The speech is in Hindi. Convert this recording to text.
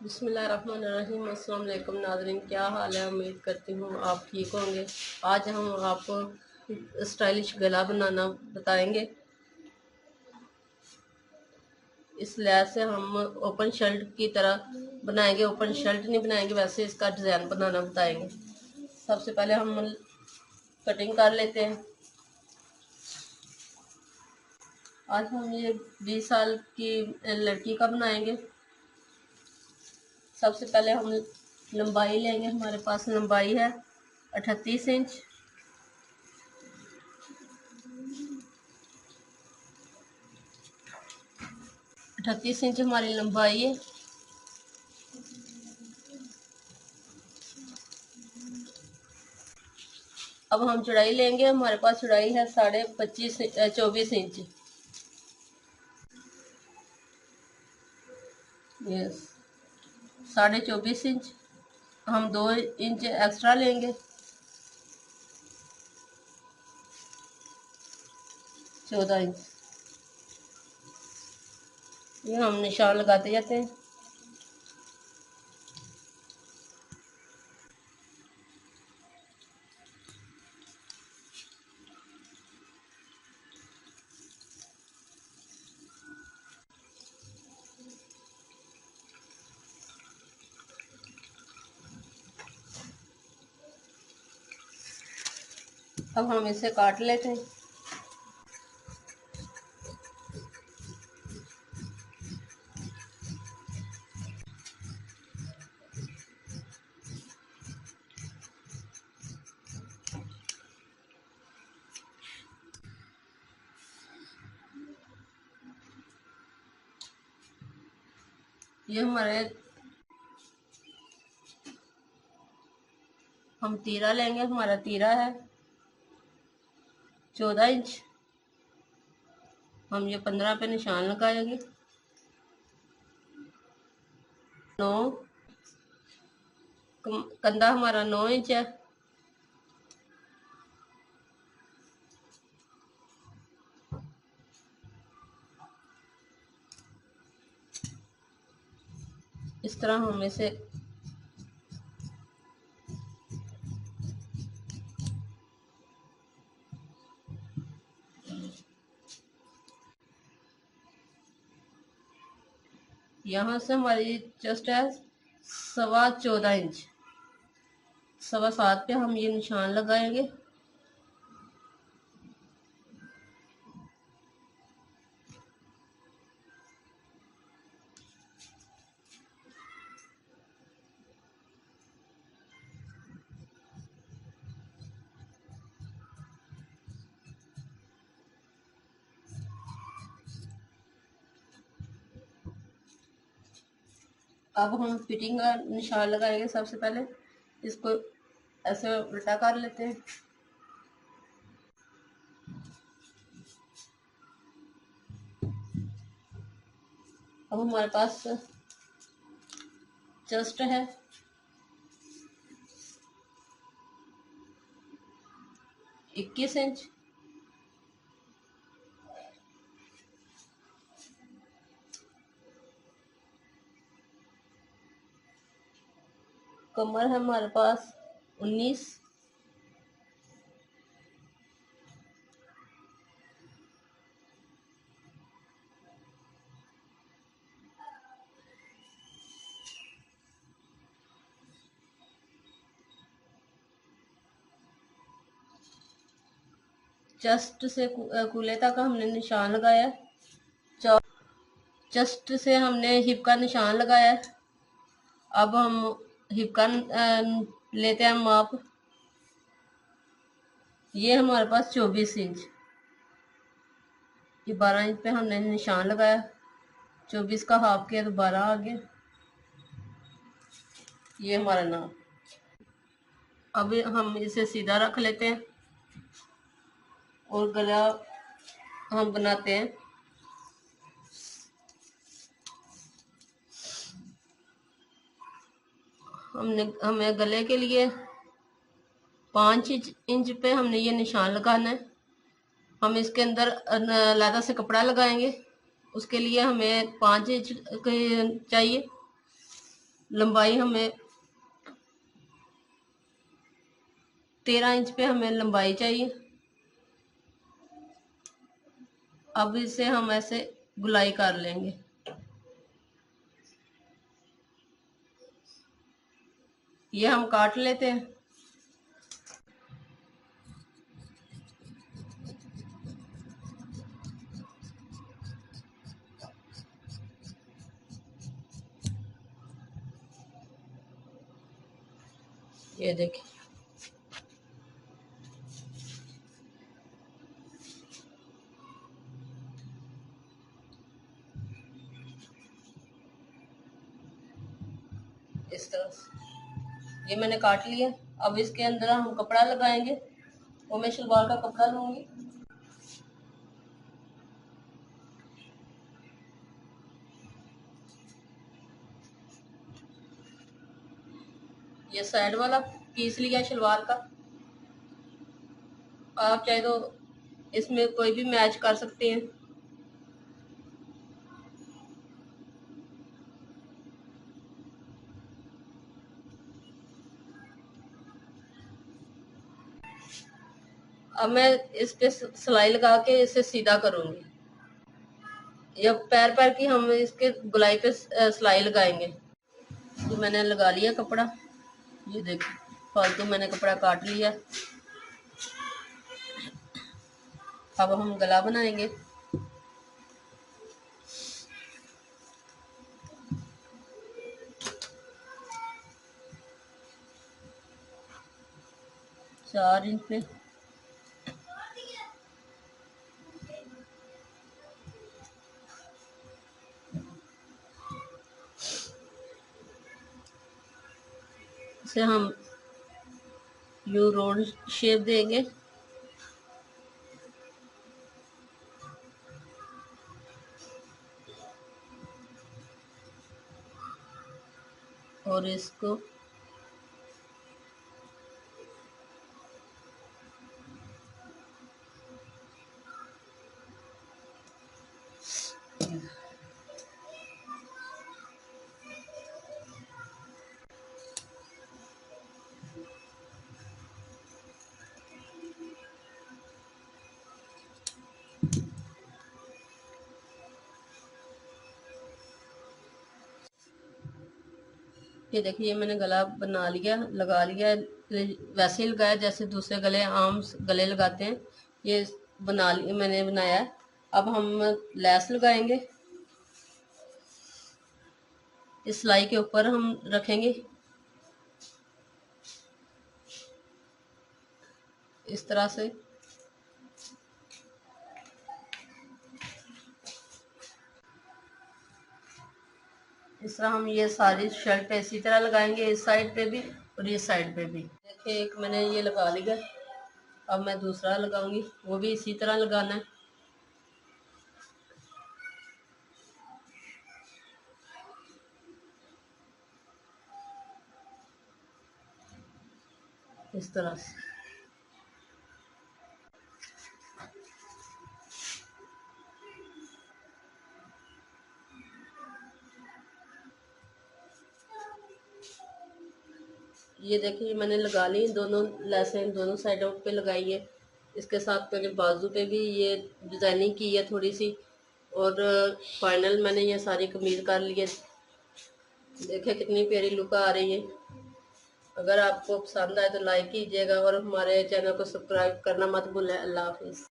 बिस्मिल्लाहिर्रहमानिर्रहीम। अस्सलाम वालेकुम नाज़रीन, क्या हाल है? उम्मीद करती हूँ आप ठीक होंगे। आज हम आपको स्टाइलिश गला बनाना बताएंगे। इस लैस से हम ओपन शर्ट की तरह बनाएंगे। ओपन शर्ट नहीं बनाएंगे, वैसे इसका डिज़ाइन बनाना बताएंगे। सबसे पहले हम कटिंग कर लेते हैं। आज हम ये 20 साल की लड़की का बनाएंगे। सबसे पहले हम लंबाई लेंगे। हमारे पास लंबाई है 38 इंच। 38 इंच हमारी लंबाई है। अब हम चौड़ाई लेंगे। हमारे पास चौड़ाई है 24 इंच। Yes, 24.5 inch. हम 2 इंच एक्स्ट्रा लेंगे, 14 इंच। ये हम निशान लगाते जाते हैं। अब हम इसे काट लेते हैं। ये हम तीरा लेंगे। हमारा तीरा है 14 इंच। हम ये 15 पे निशान लगाएंगे। 9 कंधा हमारा 9 इंच है। इस तरह हम इसे यहाँ से हमारी चेस्ट है 14.25 इंच। 7.25 पे हम ये निशान लगाएंगे। अब हम फिटिंग का निशान लगाएंगे। सबसे पहले इसको ऐसे उल्टा कर लेते हैं। अब हमारे पास चेस्ट है 21 इंच। कमर है हमारे पास 19। चेस्ट से कूल्हे तक हमने निशान लगाया है। चेस्ट से हमने हिप का निशान लगाया है। अब हम हिप का लेते हैं माप। ये हमारे पास 24 इंच। ये 12 इंच पे हमने निशान लगाया। 24 का हाफ किया तो 12 आ गया। ये हमारा नाप। अब हम इसे सीधा रख लेते हैं और गला हम बनाते हैं। हमें गले के लिए 5 इंच पे हमने ये निशान लगाना है। हम इसके अंदर अलग से कपड़ा लगाएंगे। उसके लिए हमें 5 इंच चाहिए। लंबाई हमें 13 इंच पे हमें लंबाई चाहिए। अब इसे हम ऐसे गुलाई कर लेंगे। ये हम काट लेते हैं। ये देखिए, इस तरह से ये मैंने काट लिया। अब इसके अंदर हम कपड़ा लगाएंगे। वो मैं शलवार का कपड़ा लूंगी। ये साइड वाला पीस लिया शलवार का। आप चाहे तो इसमें कोई भी मैच कर सकते हैं। अब मैं इस पे सिलाई लगा के इसे सीधा करूंगी। या पैर पैर की हम इसके गुलाई पे सिलाई लगाएंगे। तो मैंने लगा लिया कपड़ा। ये देखिए, फालतू मैंने कपड़ा काट लिया। अब हम गला बनाएंगे। चार इंच पे इसे हम यू रोड शेप देंगे। और इसको ये देखिए, ये मैंने गला बना लिया, लगा लिया। वैसे ही लगाया जैसे दूसरे गले आम गले लगाते हैं। ये बना लिया, मैंने बनाया है। अब हम लैस लगाएंगे। इस सिलाई के ऊपर हम रखेंगे इस तरह से। इस तरह हम ये सारी शर्ट पे इसी तरह लगाएंगे, इस साइड पे भी और इस साइड पे भी। देखिए, एक मैंने ये लगा लिया। अब मैं दूसरा लगाऊंगी, वो भी इसी तरह लगाना है। इस तरह से। ये देखिए, मैंने लगा ली दोनों लेसें, दोनों साइडों पे लगाई है। इसके साथ मैंने बाजू पे भी ये डिजाइनिंग की है थोड़ी सी। और फाइनल मैंने ये सारी कमीज कर ली है। देखिए कितनी प्यारी लुक आ रही है। अगर आपको पसंद आए तो लाइक कीजिएगा और हमारे चैनल को सब्सक्राइब करना मत भूलें। अल्लाह हाफिज़।